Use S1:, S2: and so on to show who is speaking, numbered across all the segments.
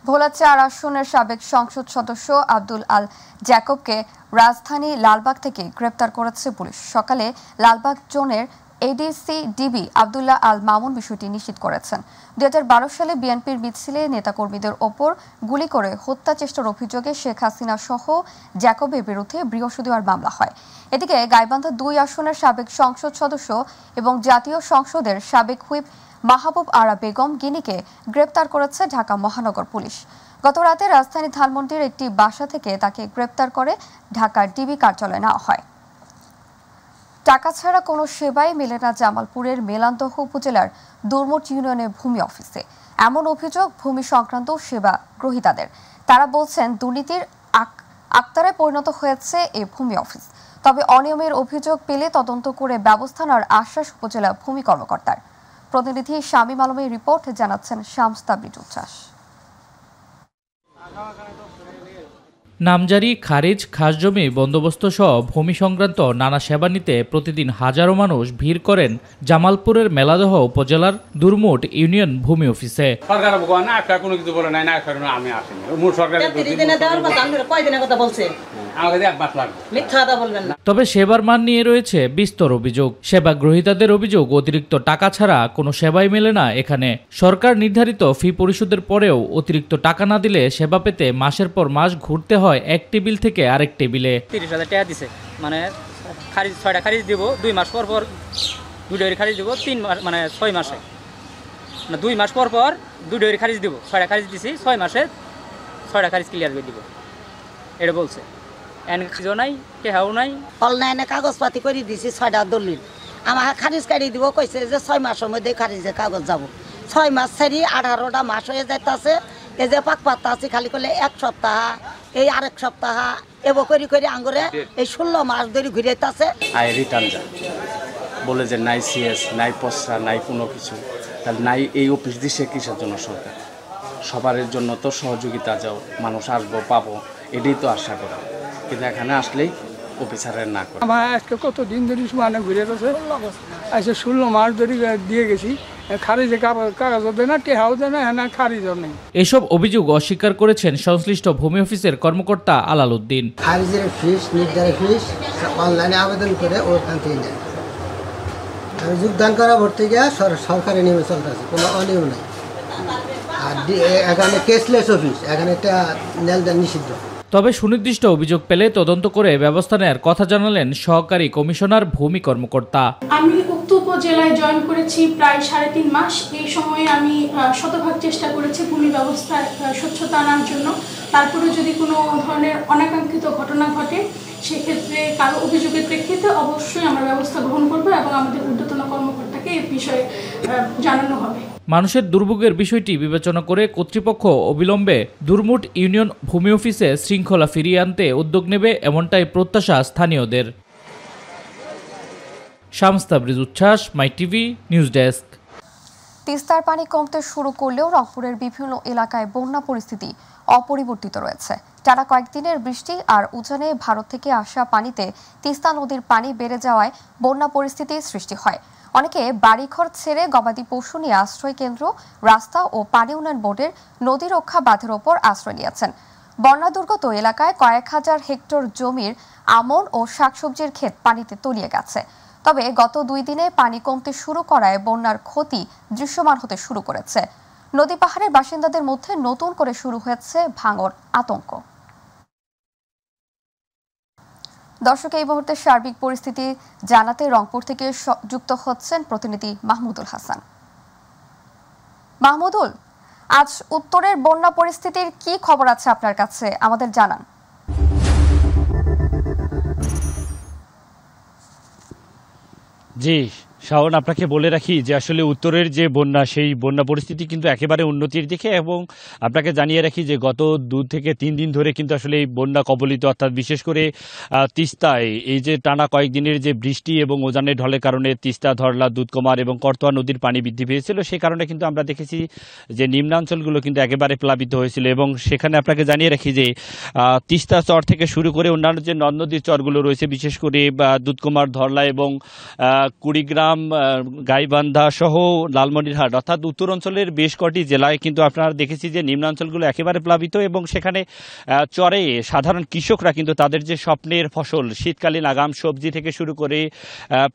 S1: ভোলা ৪ আসনের সাবেক সংসদ সদস্য আব্দুল আল জ্যাকবকে রাজধানী লালবাগ থেকে গ্রেপ্তার করেছে পুলিশ। সকালে লালবাগ জোনের এডিসি ডিবি আব্দুল্লাহ আল মামুন বিষয়টি নিশ্চিত করেছেন। ২০১২ সালে বিএনপির মিছিলে নেতাকর্মীদের ওপর গুলি করে হত্যা চেষ্টার অভিযোগে শেখ হাসিনা সহ জ্যাকবের বিরুদ্ধে বৃহস্পতিবার মামলা হয়। এদিকে গাইবান্ধা ২ আসনের সাবেক সংসদ সদস্য এবং জাতীয় সংসদের সাবেক হুইপ মাহবুব আরা বেগম গিনিকে গ্রেপ্তার করেছে ঢাকা মহানগর পুলিশ। গত রাতে রাজধানী ধানমন্ডির একটি বাসা থেকে তাকে গ্রেপ্তার করে ঢাকার ডিবি কার্যালয়ে নেওয়া হয়। টাকা ছাড়া কোনো সেবাই মেলে না জামালপুরের মেলান্দহ উপজেলার দুর্মুট ইউনিয়নের ভূমি অফিসে। এমন অভিযোগ ভূমি সংক্রান্ত সেবা গ্রহীতাদের। তারা বলছেন দুর্নীতির আক্তারে পরিণত হয়েছে এই ভূমি অফিস। তবে অনিয়মের অভিযোগ পেলে তদন্ত করে ব্যবস্থা নেওয়ার আশ্বাস উপজেলা ভূমি কর্মকর্তার। প্রতিনিধি শামীম আলমের রিপোর্ট জানাচ্ছেন শামস তাবরিজ উচ্ছ্বাস।
S2: নামজারি, খারিজ, খাসজমি বন্দোবস্ত সহ ভূমি সংক্রান্ত নানা সেবা নিতে প্রতিদিন হাজারো মানুষ ভিড় করেন জামালপুরের মেলাদহ উপজেলার দুর্মুট ইউনিয়ন ভূমি অফিসে। তবে সেবার মান নিয়ে রয়েছে বিস্তর অভিযোগ। সেবা গ্রহীতাদের অভিযোগ, অতিরিক্ত টাকা ছাড়া কোনো সেবাই মেলে না এখানে। সরকার নির্ধারিত ফি পরিশোধের পরেও অতিরিক্ত টাকা না দিলে সেবা পেতে মাসের পর মাস ঘুরতে হয় এক টেবিল থেকে আরেক টেবিলে।
S3: 30,000 টাকা দিছে, মানে খারিজ 6টা খারিজ দিব, 2 মাস পর পর 2টা খারিজ দিব, 3 মাস মানে 6 মাসে, না 2 মাস পর পর 2টা খারিজ দিব। 6টা খারিজ দিছি, 6 মাসে 6টা খারিজ ক্লিয়ার করে দিব, এটা বলছে। এনকিজও নাই, টেহাও নাই,
S4: অনলাইনে কাগজপাতি করে দিছি 6টা দলিল। আমার খারিজ কাটি দিব কইছে যে 6 মাসের মধ্যে খারিজের কাগজ যাব। 6 মাস ছাড়ি 18টা মাস হয়ে যাইতেছে। এই যে পাক পাতা আছে খালি করলে 1 সপ্তাহ, এই আরেক সপ্তাহ এব করি করে আঙ্গুরে এই 16 মাস ধরে ঘুরাইতেছে।
S5: আই রিটার্ন যা বলে যে নাই সিএস, নাই পসরা, নাই কোনো কিছু, তাহলে নাই এই অফিস দিছে কিসের জন্য সরকার? সবার জন্য তো সহযোগিতা যাও, মানুষ আসবো পাবো, এটাই তো আশা করা। কিন্তু এখানে আসলেই অফিসারের না করে।
S6: আমার আজকে কতদিন ধরে মানে ঘুরে গেছে, আচ্ছা 16 মাস ধরে দিয়ে গেছি। খারিজে কাগজও দেয় না, টেহাও দেয় না, হ্যাঁ খারিজও নেই।
S2: এসব অভিযোগ অস্বীকার করেছেন সংশ্লিষ্ট ভূমি অফিসের কর্মকর্তা আলাল উদ্দিন।
S7: খারিজের ফিস, নির্ধারিত ফিস অনলাইনে আবেদন করে ওখান থেকে নেয়। যোগদান করা ভর্তি গিয়ে সরকারি নিয়মে চলতেছে, কোনো অনিয়ম নেই। আর এখানে কেসলেস অফিস, এখানে একটা নেলদান নিষিদ্ধ।
S2: তবে সুনির্দিষ্ট অভিযোগ পেলে তদন্ত করে ব্যবস্থা নেওয়ার কথা জানালেন সহকারী কমিশনার ভূমি কর্মকর্তা।
S8: আমি উক্ত উপজেলায় জয়েন করেছি প্রায় 3.5 মাস। এই সময়ে আমি শতভাগ চেষ্টা করেছি ভূমি ব্যবস্থায় স্বচ্ছতা আনার জন্য। তারপরে যদি কোনো ধরনের অনাকাঙ্ক্ষিত ঘটনা ঘটে, সেক্ষেত্রে কারো অভিযোগের প্রেক্ষিতে অবশ্যই আমরা ব্যবস্থা গ্রহণ করব এবং আমাদের ঊর্ধ্বতন কর্মকর্তাকে এই বিষয়ে জানানো হবে।
S2: মানুষের দুর্ভোগের বিষয়টি বিবেচনা করে কর্তৃপক্ষ অবিলম্বে দুর্মুট ইউনিয়ন ভূমি অফিসে শৃঙ্খলা ফিরিয়ে আনতে উদ্যোগ নেবে, এমনটাই প্রত্যাশা স্থানীয়দের। শামস তাবরিজ উচ্ছ্বাস, মাই টিভি নিউজ ডেস্ক।
S1: তিস্তার পানি কমতে শুরু করলেও রংপুরের বিভিন্ন এলাকায় বন্যা পরিস্থিতি অপরিবর্তিত রয়েছে। টানা কয়েকদিনের বৃষ্টি আর উজানে ভারত থেকে আসা পানিতে তিস্তা নদীর পানি বেড়ে যাওয়ায় বন্যা পরিস্থিতির সৃষ্টি হয়। অনেকে বাড়িঘর ছেড়ে গবাদি পশু নিয়ে আশ্রয় কেন্দ্র, রাস্তা ও পানি উন্নয়ন বোর্ডের নদী রক্ষা বাঁধের ওপর আশ্রয় নিয়েছেন। বন্যা দুর্গত এলাকায় কয়েক হাজার হেক্টর জমির আমন ও শাকসবজির ক্ষেত পানিতে তলিয়ে গেছে। তবে গত 2 দিনে পানি কমতে শুরু করায় বন্যার ক্ষতি দৃশ্যমান হতে শুরু করেছে। নদী পাহাড়ের বাসিন্দাদের মধ্যে নতুন করে শুরু হয়েছে ভাঙর আতঙ্ক। দর্শক, এই মুহূর্তে সার্বিক পরিস্থিতি জানাতে রংপুর থেকে যুক্ত হচ্ছেন প্রতিনিধি মাহমুদুল হাসান। মাহমুদুল, আজ উত্তরের বন্যা পরিস্থিতির কি খবর আছে আপনার কাছে, আমাদের জানান।
S9: জি শাওন, আপনাকে বলে রাখি যে আসলে উত্তরের যে বন্যা, সেই বন্যা পরিস্থিতি কিন্তু একেবারে উন্নতির দিকে। এবং আপনাকে জানিয়ে রাখি যে গত 2 থেকে 3 দিন ধরে কিন্তু আসলে এই বন্যা কবলিত, অর্থাৎ বিশেষ করে তিস্তায় এই যে টানা কয়েকদিনের যে বৃষ্টি এবং উজানের ঢলের কারণে তিস্তা, ধরলা, দুধকুমার এবং করতোয়া নদীর পানি বৃদ্ধি পেয়েছিল। সেই কারণে কিন্তু আমরা দেখেছি যে নিম্নাঞ্চলগুলো কিন্তু একেবারে প্লাবিত হয়েছিল। এবং সেখানে আপনাকে জানিয়ে রাখি যে তিস্তা চর থেকে শুরু করে অন্যান্য যে নদ নদীর চরগুলো রয়েছে, বিশেষ করে দুধকুমার, ধরলা এবং কুড়িগ্রাম চট্টগ্রাম, গাইবান্ধা সহ লালমনিরহাট অর্থাৎ উত্তর অঞ্চলের বেশ কটি জেলায় কিন্তু আপনারা দেখেছি যে নিম্নাঞ্চলগুলো একেবারে প্লাবিত এবং সেখানে চরে সাধারণ কৃষকরা কিন্তু তাদের যে স্বপ্নের ফসল শীতকালীন আগাম সবজি থেকে শুরু করে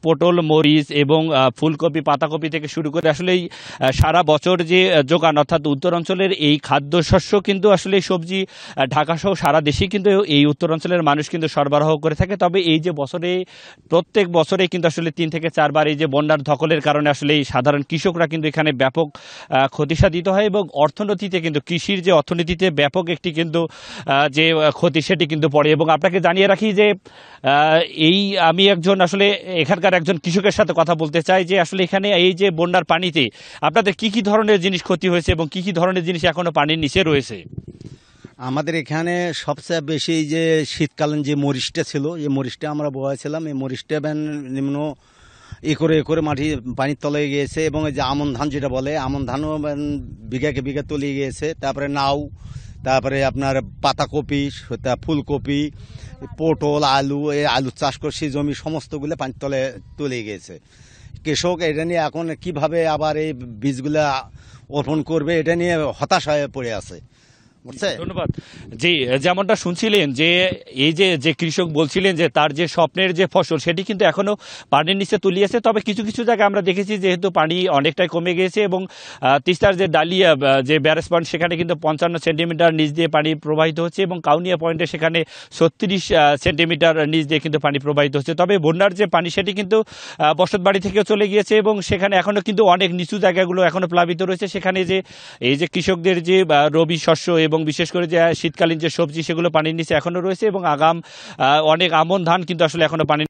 S9: পটল, মরিচ এবং ফুলকপি, পাতাকপি থেকে শুরু করে আসলে সারা বছর যে যোগান অর্থাৎ উত্তর অঞ্চলের এই খাদ্যশস্য কিন্তু আসলে সবজি ঢাকা সহ সারা দেশেই কিন্তু এই উত্তর অঞ্চলের মানুষ কিন্তু সরবরাহ করে থাকে। তবে এই যে প্রত্যেক বছরে কিন্তু আসলে 3 থেকে 4 বার এই যে বন্যার ধকলের কারণে আসলে এই সাধারণ কৃষকরা কিন্তু এখানে ব্যাপক ক্ষতিসাধিত হয় এবং অর্থনীতিতে কিন্তু কৃষির যে অর্থনীতিতে ব্যাপক একটি কিন্তু যে ক্ষতি সেটি কিন্তু পড়ে। এবং আপনাকে জানিয়ে রাখি যে আমি আসলে এখানকার একজন কৃষকের সাথে কথা বলতে চাই যে আসলে এখানে এই যে বন্যার পানিতে আপনাদের কি কি ধরনের জিনিস ক্ষতি হয়েছে এবং কি কি ধরনের জিনিস এখনো পানির নিচে রয়েছে?
S10: আমাদের এখানে সবচেয়ে বেশি যে শীতকালীন যে মরিচটা ছিল, এই মরিচটা আমরা বয়াছিলাম, এই মরিচটা নিম্ন করে মাটি পানির তলে গিয়েছে এবং এই যে আমন ধান যেটা বলে, আমন ধানও বিঘাকে বিঘা তলিয়ে গিয়েছে। তারপরে নাউ, তারপরে আপনার পাতাকপি, ফুলকপি, পটল, আলু, এই আলু চাষ করে সেই জমি সমস্তগুলো পানির তলে তলিয়ে গিয়েছে। কৃষক এটা নিয়ে এখন কিভাবে আবার এই বীজগুলা অর্পণ করবে এটা নিয়ে হতাশ হয়ে পড়ে আছে।
S9: ধন্যবাদ। জি, যেমনটা শুনছিলেন যে এই যে কৃষক বলছিলেন যে তার যে স্বপ্নের যে ফসল সেটি কিন্তু এখনো পানির নিচে তলিয়েছে। তবে কিছু কিছু জায়গায় আমরা দেখেছি যেহেতু পানি অনেকটাই কমে গিয়েছে এবং তিস্তার যে ডালিয়া যে ব্যারেজ পয়েন্ট সেখানে কিন্তু 55 সেন্টিমিটার নিচ দিয়ে পানি প্রবাহিত হচ্ছে এবং কাউনিয়া পয়েন্টে সেখানে 36 সেন্টিমিটার নিচ দিয়ে কিন্তু পানি প্রবাহিত হচ্ছে। তবে বন্যার যে পানি সেটি কিন্তু বসতবাড়ি থেকেও চলে গিয়েছে এবং সেখানে এখনো কিন্তু অনেক নিচু জায়গাগুলো এখনো প্লাবিত রয়েছে। সেখানে যে এই যে কৃষকদের যে রবি শস্য এবং বিশেষ করে যে শীতকালীন যে সবজি সেগুলো পানির নিচে এখনো রয়েছে এবং অনেক আমন ধান কিন্তু আসলে এখনো পানি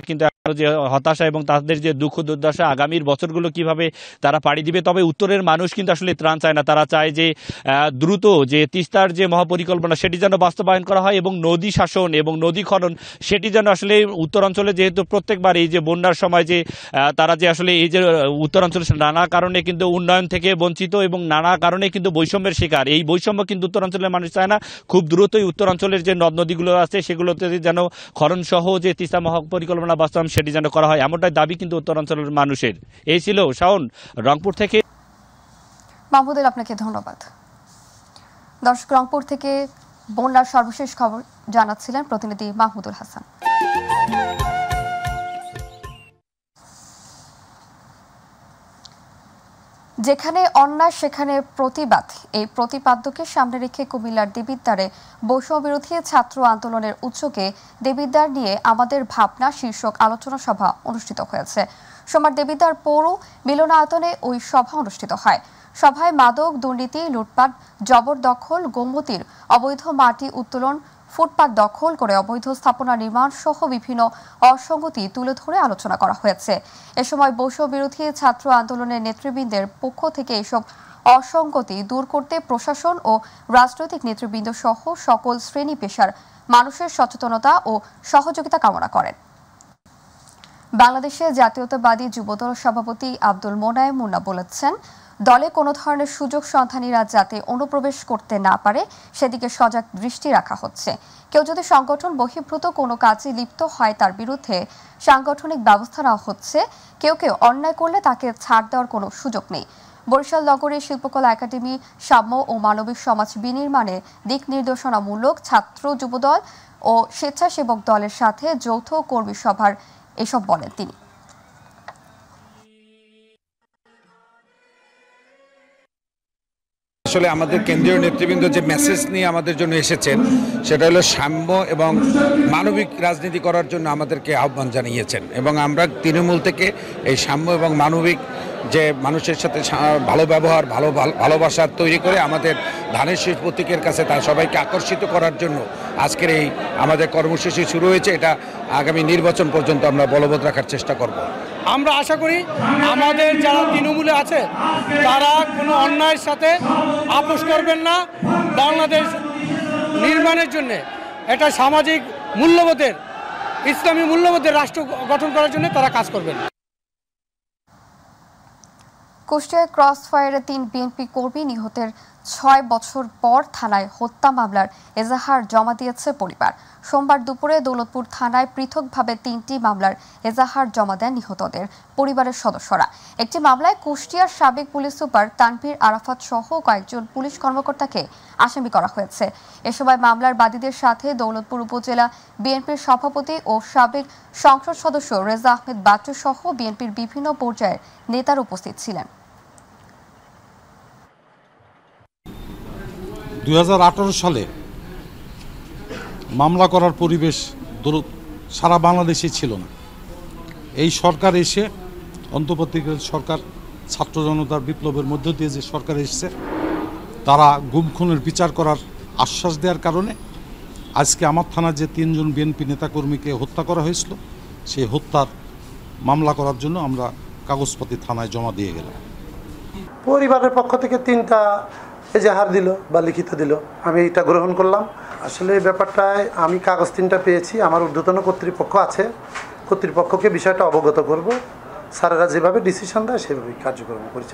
S9: কিন্তু যে হতাশা এবং তাদের যে দুঃখ দুর্দশা আগামীর বছরগুলো কিভাবে তারা পাড়ি দিবে। তবে উত্তরের মানুষ কিন্তু আসলে ত্রাণ চায় না, তারা চায় যে দ্রুত যে তিস্তার যে মহাপরিকল্পনা সেটি যেন বাস্তবায়ন করা হয় এবং নদী শাসন এবং নদী খনন সেটি যেন আসলে উত্তরাঞ্চলে, যেহেতু প্রত্যেকবার এই যে বন্যার সময় যে তারা যে আসলে এই যে উত্তরাঞ্চলে নানা কারণে কিন্তু উন্নয়ন থেকে বঞ্চিত এবং নানা কারণে কিন্তু বৈষম্যের শিকার, এই বৈষম্য কিন্তু উত্তরাঞ্চলের মানুষ চায় না। খুব দ্রুতই উত্তরাঞ্চলের যে নদ নদীগুলো আছে সেগুলোতে যেন খনন সহ যে তিস্তা মহাপরিকল্পনা বাস্তবায়ন সেটি যেন করা হয়, এমনটাই দাবি কিন্তু উত্তরাঞ্চলের মানুষের। এই ছিল শাওন, রংপুর থেকে।
S1: মাহমুদুল, আপনাকে ধন্যবাদ। দর্শক, রংপুর থেকে বন্যার সর্বশেষ খবর জানাচ্ছিলেন প্রতিনিধি মাহমুদুল হাসান। যেখানে অন্যায় সেখানে প্রতিবাদ, এই প্রতিপাদ্যকে সামনে রেখে কুমিল্লার দেবিদ্বারে বৈষম্য বিরোধী ছাত্র আন্দোলনের উদ্যোগে দেবিদ্বার নিয়ে আমাদের ভাবনা শীর্ষক আলোচনা সভা অনুষ্ঠিত হয়েছে। সোমবার দেবিদ্বার পৌর মিলনায়তনে ওই সভা অনুষ্ঠিত হয়। সভায় মাদক, দুর্নীতি, লুটপাট, জবরদখল, গোমতীর অবৈধ মাটি উত্তোলন, ফুটপাত দখল করে অবৈধ স্থাপনা নির্মাণ সহ বিভিন্ন অসঙ্গতি তুলে ধরে আলোচনা করা হয়েছে। এ সময় বৈষম্য বিরোধী ছাত্র আন্দোলনের নেতৃবৃন্দের পক্ষ থেকে এসব অসঙ্গতি দূর করতে প্রশাসন ও রাজনৈতিক নেতৃবৃন্দ সহ সকল শ্রেণী পেশার মানুষের সচেতনতা ও সহযোগিতা কামনা করেন। বাংলাদেশের জাতীয়তাবাদী যুবদল সভাপতি আব্দুল মোনায়েম মুন্না বলেছেন, দলে কোনো ধরনের সুযোগ সন্ধানীরা যাতে অনুপ্রবেশ করতে না পারে সেদিকে সজাগ দৃষ্টি রাখা হচ্ছে। কেউ যদি সংগঠন বহির্ভূত কোনো কাজে লিপ্ত হয় তার বিরুদ্ধে সাংগঠনিক ব্যবস্থা নেওয়া হচ্ছে। কেউ অন্যায় করলে তাকে ছাড় দেওয়ার কোনো সুযোগ নেই। বরিশাল নগরের শিল্পকলা একাডেমি সাম্য ও মানবিক সমাজ বিনির্মাণে দিক নির্দেশনামূলক ছাত্র যুবদল ও স্বেচ্ছাসেবক দলের সাথে যৌথ কর্মী সভার এসব বলেন তিনি।
S11: আসলে আমাদের কেন্দ্রীয় নেতৃবৃন্দ যে মেসেজ নিয়ে আমাদের জন্য এসেছেন সেটা হলো সাম্য এবং মানবিক রাজনীতি করার জন্য আমাদেরকে আহ্বান জানিয়েছেন এবং আমরা তৃণমূল থেকে এই সাম্য এবং মানবিক যে মানুষের সাথে ভালো ব্যবহার, ভালোবাসা তৈরি করে আমাদের ধানের শীষ প্রতীকের কাছে তার সবাইকে আকর্ষিত করার জন্য আজকের এই আমাদের কর্মসূচি শুরু হয়েছে। এটা আগামী নির্বাচন পর্যন্ত আমরা বলবৎ রাখার চেষ্টা করব।
S6: আমরা আশা করি আমাদের যারা তৃণমূলে আছে তারা কোনো অন্যায়ের সাথে আপোষ করবেন না। বাংলাদেশ নির্মাণের জন্য এটা সামাজিক মূল্যবোধের, ইসলামী মূল্যবোধের রাষ্ট্র গঠন করার জন্য তারা কাজ করবেন।
S1: কুষ্টিয়ায় ক্রস ফায়ারে 3 বিএনপি কর্মী নিহতের 6 বছর পর থানায় হত্যা মামলার এজাহার জমা দিয়েছে পরিবার। সোমবার দুপুরে দৌলতপুর থানায় পৃথকভাবে 3টি মামলার এজাহার জমা দেন নিহতদের পরিবারের সদস্যরা। একটি মামলায় কুষ্টিয়ার সাবেক পুলিশ সুপার তানভীর আরাফাত সহ কয়েকজন পুলিশ কর্মকর্তাকে আসামি করা হয়েছে। এ সময় মামলার বাদীদের সাথে দৌলতপুর উপজেলা বিএনপির সভাপতি ও সাবেক সংসদ সদস্য রেজা আহমেদ বাচ্চু সহ বিএনপির বিভিন্ন পর্যায়ের নেতারা উপস্থিত ছিলেন।
S12: 2018 সালে মামলা করার পরিবেশ সারা বাংলাদেশে ছিল না। এই সরকার এসে অন্তর্বর্তীকালীন সরকার ছাত্র জনতার বিপ্লবের মধ্য দিয়ে যে সরকার এসেছে তারা গুম খুনের বিচার করার আশ্বাস দেওয়ার কারণে আজকে আমার থানার যে 3 জন বিএনপি নেতাকর্মীকে হত্যা করা হয়েছিল সেই হত্যার মামলা করার জন্য আমরা কাগজপত্র থানায় জমা দিয়ে গেলাম।
S13: পরিবারের পক্ষ থেকে 3টা এজাহার দিল বা লিখিত দিল, আমি এটা গ্রহণ করলাম। আসলে এই ব্যাপারটায় আমি কাগজ 3টা পেয়েছি, আমার ঊর্ধ্বতন কর্তৃপক্ষ আছে, কর্তৃপক্ষকে বিষয়টা অবগত করব। স্যারেরা যেভাবে ডিসিশন দেয় সেভাবেই কার্যক্রম করছে।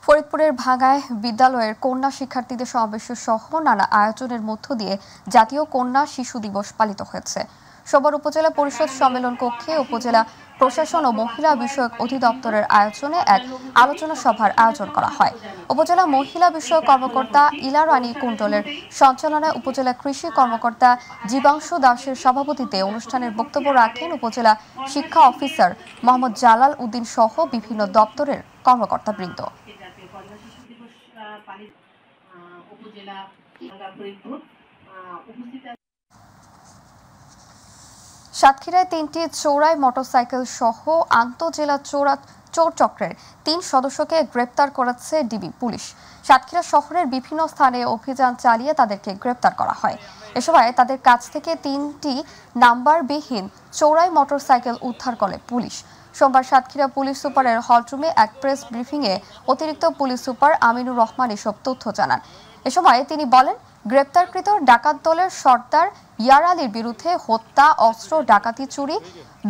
S1: ফরিদপুরের ভাঙ্গায় বিদ্যালয়ের কন্যা শিক্ষার্থীদের সমাবেশ সহ নানা আয়োজনের মধ্য দিয়ে জাতীয় কন্যা শিশু দিবস পালিত হয়েছে। সোমবার উপজেলা পরিষদ সম্মেলন কক্ষে উপজেলা প্রশাসন ও মহিলা বিষয়ক অধিদপ্তরের আয়োজনে এক আলোচনা সভার আয়োজন করা হয়। উপজেলা মহিলা বিষয়ক কর্মকর্তা ইলা রানী কুণ্ডলের সঞ্চালনায় উপজেলা কৃষি কর্মকর্তা জীবাংশু দাসের সভাপতিত্বে অনুষ্ঠানের বক্তব্য রাখেন উপজেলা শিক্ষা অফিসার মোহাম্মদ জালাল উদ্দিন সহ বিভিন্ন দপ্তরের কর্মকর্তাবৃন্দ। সাতক্ষীরায় 3টি চোরাই মোটরসাইকেল সহ আন্তঃজেলা চোর চক্রের 3 সদস্যকে গ্রেপ্তার করেছে ডিবি পুলিশ। সাতক্ষীরা শহরের বিভিন্ন স্থানে অভিযান চালিয়ে তাদেরকে গ্রেপ্তার করা হয়। এ সময় তাদের কাছ থেকে 3টি নাম্বারবিহীন চোরাই মোটরসাইকেল উদ্ধার করে পুলিশ। সোমবার সাতক্ষীরা পুলিশ সুপারের হলরুমে এক প্রেস ব্রিফিংয়ে অতিরিক্ত পুলিশ সুপার আমিনুর রহমান এসব তথ্য জানান। এ সময় তিনি বলেন, গ্রেপ্তারকৃত ডাকাত দলের সর্দার ইয়ার আলীর বিরুদ্ধে হত্যা, অস্ত্র, ডাকাতি, চুরি,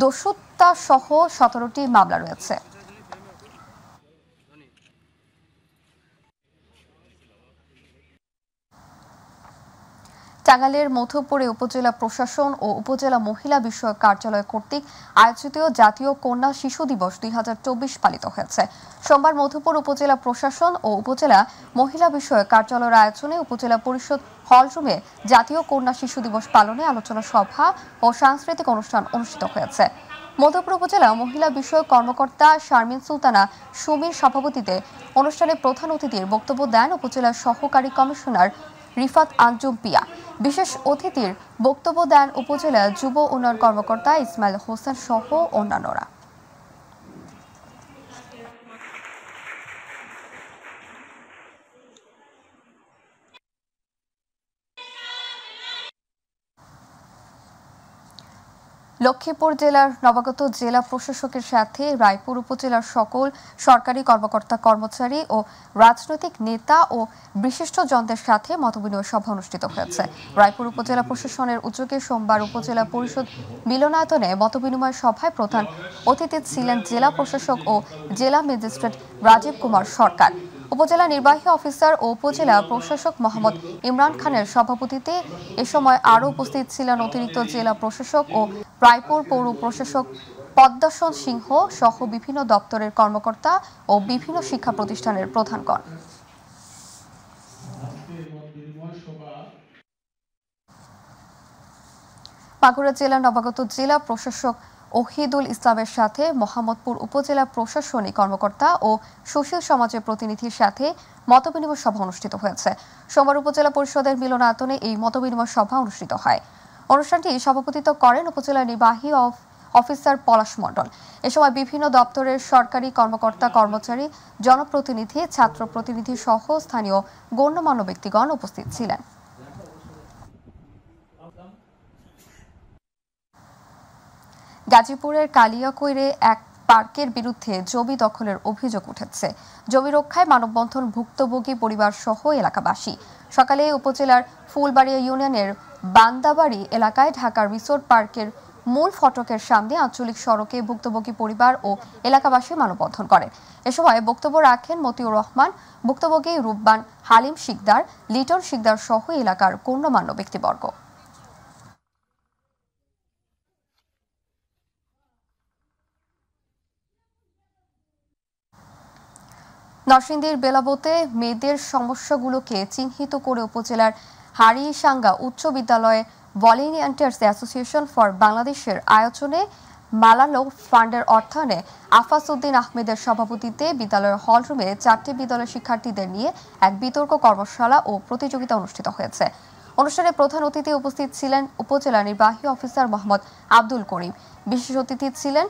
S1: দস্যুতা সহ 17টি মামলা রয়েছে। টাঙ্গাইলের মধুপুরে উপজেলা প্রশাসন ও উপজেলা মহিলা বিষয়ক কার্যালয় কর্তৃক আয়োজিত জাতীয় কন্যা শিশু দিবস 2024 পালিত হয়েছে। সোমবার মধুপুর উপজেলা প্রশাসন ও উপজেলা মহিলা বিষয়ক কার্যালয়ের আয়োজনে উপজেলা পরিষদ হলরুমে জাতীয় কন্যা শিশু দিবস পালনে আলোচনা সভা ও সাংস্কৃতিক অনুষ্ঠান অনুষ্ঠিত হয়েছে। মধুপুর উপজেলা মহিলা বিষয়ক কর্মকর্তা শারমিন সুলতানা সুমির সভাপতিত্বে অনুষ্ঠানে প্রধান অতিথির বক্তব্য দেন উপজেলার সহকারী কমিশনার রিফাত আঞ্জুম পিয়া। বিশেষ অতিথির বক্তব্য দেন উপজেলা যুব উন্নয়ন কর্মকর্তা ইসমাইল হোসেন সহ অন্যান্যরা। লক্ষ্মীপুর জেলার নবাগত জেলা প্রশাসকের সাথে রায়পুর উপজেলার সকল সরকারি কর্মকর্তা কর্মচারী ও রাজনৈতিক নেতা ও বিশিষ্টজনদের সাথে মতবিনিময় সভা অনুষ্ঠিত হয়েছে। রায়পুর উপজেলা প্রশাসনের উদ্যোগে সোমবার উপজেলা পরিষদ মিলনায়তনে মতবিনিময় সভায় প্রধান অতিথি ছিলেন জেলা প্রশাসক ও জেলা ম্যাজিস্ট্রেট রাজীব কুমার সরকার। উপজেলা নির্বাহী অফিসার ও উপজেলা প্রশাসক মোহাম্মদ ইমরান খানের সভাপতিত্বে এ সময় আরও উপস্থিত ছিলেন অতিরিক্ত জেলা প্রশাসক ও রায়পুর পৌর প্রশাসক পদ্মাসন সিংহ সহ বিভিন্ন দপ্তরের কর্মকর্তা ও বিভিন্ন শিক্ষা প্রতিষ্ঠানের প্রধানগণ। মাগুরা জেলা নবাগত জেলা প্রশাসক ওহিদুল ইসলামের সাথে মোহাম্মদপুর উপজেলা প্রশাসনিক কর্মকর্তা ও সুশীল সমাজের প্রতিনিধির সাথে মতবিনিময় সভা অনুষ্ঠিত হয়েছে। সোমবার উপজেলা পরিষদের মিলনায়তনে এই মতবিনিময় সভা অনুষ্ঠিত হয়। অনুষ্ঠানটি সভাপতিত্ব করেন উপজেলা নির্বাহী অফিসার পলাশ মণ্ডল। এ সময় বিভিন্ন দপ্তরের সরকারি কর্মকর্তা কর্মচারী, জনপ্রতিনিধি, ছাত্র প্রতিনিধি সহ স্থানীয় গণ্যমান্য ব্যক্তিগণ উপস্থিত ছিলেন। গাজীপুরের কালিয়াকৈরে এক পার্কের বিরুদ্ধে জমি দখলের অভিযোগ উঠেছে। জমি রক্ষায় মানববন্ধন ভুক্তভোগী পরিবার সহ এলাকাবাসী। সকালে উপজেলার ফুলবাড়িয়া ইউনিয়নের বান্দাবাড়ি এলাকায় ঢাকার রিসোর্ট পার্কের মূল ফটকের সামনে আঞ্চলিক সড়কে ভুক্তভোগী পরিবার ও এলাকাবাসী মানববন্ধন করেন। এ সময় বক্তব্য রাখেন মতিউর রহমান, ভুক্তভোগী রূপবান হালিম শিকদার, লিটন শিকদার সহ এলাকার গণ্যমান্য ব্যক্তিবর্গ। নরসিংদীর বেলাবতে মেয়েদের সমস্যাগুলোকে চিহ্নিত করে উপজেলার হারিসাঙ্গা উচ্চ বিদ্যালয়ে ভলেন্টিয়ার্স অ্যাসোসিয়েশন ফর বাংলাদেশের আয়োজনে মালালো ফান্ডের অর্থায়নে আফাস উদ্দিন আহমেদের সভাপতিত্বে বিদ্যালয়ের হলরুমে 4টি বিদ্যালয়ের শিক্ষার্থীদের নিয়ে এক বিতর্ক কর্মশালা ও প্রতিযোগিতা অনুষ্ঠিত হয়েছে। অনুষ্ঠানে প্রধান অতিথি উপস্থিত ছিলেন উপজেলা নির্বাহী অফিসার মোহাম্মদ আব্দুল করিম। বিশেষ অতিথি ছিলেন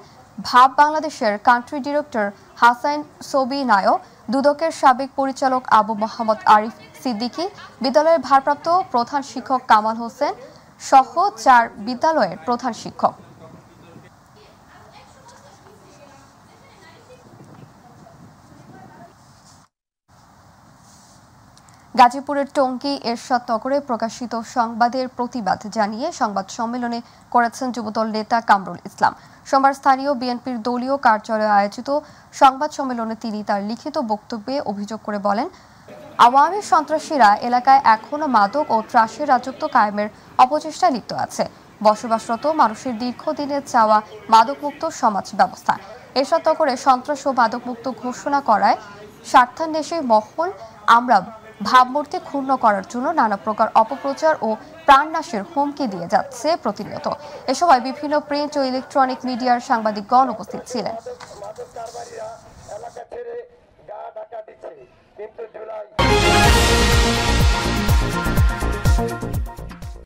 S1: ভাব বাংলাদেশের কান্ট্রি ডিরেক্টর হাসান সবি নায়ক, দুদকের সাবেক পরিচালক আবু মোহাম্মদ আরিফ সিদ্দিকী, বিদ্যালয়ের ভারপ্রাপ্ত প্রধান শিক্ষক কামাল হোসেন সহ 4 বিদ্যালয়ের প্রধান শিক্ষক। গাজীপুরের টঙ্গী এরশাদনগরে প্রকাশিত সংবাদের প্রতিবাদ জানিয়ে সংবাদ সম্মেলনে করেছেন যুবদল নেতা কামরুল ইসলাম। সোমবার স্থানীয় বিএনপির দলীয় কার্যালয়ে আয়োজিত সংবাদ সম্মেলনে তিনি তার লিখিত বক্তব্যে অভিযোগ করে বলেন, আওয়ামী সন্ত্রাসীরা এলাকায় এখনো মাদক ও ত্রাসের রাজত্ব কায়েমের অপচেষ্টায় লিপ্ত আছে। বসবাসরত মানুষের দীর্ঘদিনের চাওয়া মাদকমুক্ত সমাজ ব্যবস্থা। এরশাদনগরে সন্ত্রাস ও মাদকমুক্ত ঘোষণা করায় স্বার্থান্বেষী মহল আমরা ভাবমূর্তি ক্ষুণ্ণ করার জন্য নানা প্রকার অপপ্রচার ও প্রাণনাশের হুমকি দিয়ে যাচ্ছে প্রতিনিয়ত। এ সময় বিভিন্ন প্রিন্ট ও ইলেকট্রনিক মিডিয়ার সাংবাদিকগণ উপস্থিত ছিলেন।